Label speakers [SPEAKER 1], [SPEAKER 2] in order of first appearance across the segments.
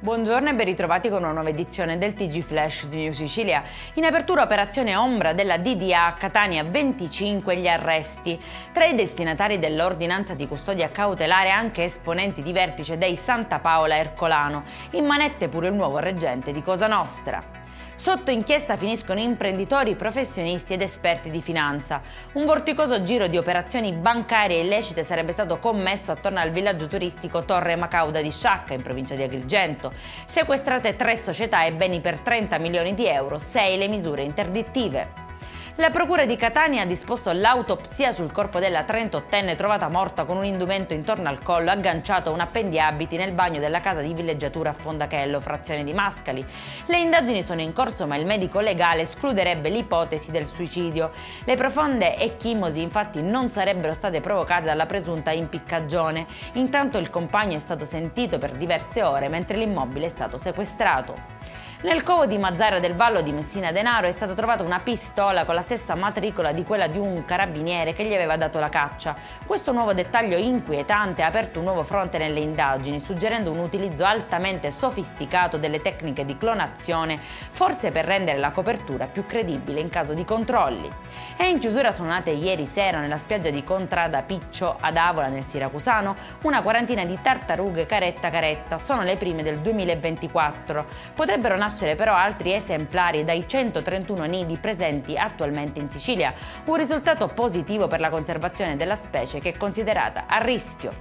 [SPEAKER 1] Buongiorno e ben ritrovati con una nuova edizione del TG Flash di New Sicilia. In apertura operazione ombra della DDA a Catania, 25 gli arresti. Tra i destinatari dell'ordinanza di custodia cautelare anche esponenti di vertice dei Santa Paola Ercolano. In manette pure il nuovo reggente di Cosa Nostra. Sotto inchiesta finiscono imprenditori, professionisti ed esperti di finanza. Un vorticoso giro di operazioni bancarie illecite sarebbe stato commesso attorno al villaggio turistico Torre Macauda di Sciacca, in provincia di Agrigento. Sequestrate 3 società e beni per 30 milioni di euro, 6 le misure interdittive. La Procura di Catania ha disposto l'autopsia sul corpo della 38enne trovata morta con un indumento intorno al collo agganciato a un appendiabiti nel bagno della casa di villeggiatura a Fondachello, frazione di Mascali. Le indagini sono in corso, ma il medico legale escluderebbe l'ipotesi del suicidio. Le profonde ecchimosi infatti non sarebbero state provocate dalla presunta impiccagione. Intanto il compagno è stato sentito per diverse ore mentre l'immobile è stato sequestrato. Nel covo di Mazzara del Vallo di Messina Denaro è stata trovata una pistola con la stessa matricola di quella di un carabiniere che gli aveva dato la caccia. Questo nuovo dettaglio inquietante ha aperto un nuovo fronte nelle indagini, suggerendo un utilizzo altamente sofisticato delle tecniche di clonazione, forse per rendere la copertura più credibile in caso di controlli. E in chiusura sono nate ieri sera nella spiaggia di Contrada Piccio ad Avola nel Siracusano una quarantina di tartarughe caretta. Sono le prime del 2024. Potrebbero nascere però altri esemplari dai 131 nidi presenti attualmente in Sicilia, un risultato positivo per la conservazione della specie che è considerata a rischio.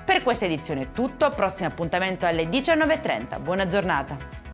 [SPEAKER 1] Per questa edizione è tutto, prossimo appuntamento alle 19:30. Buona giornata!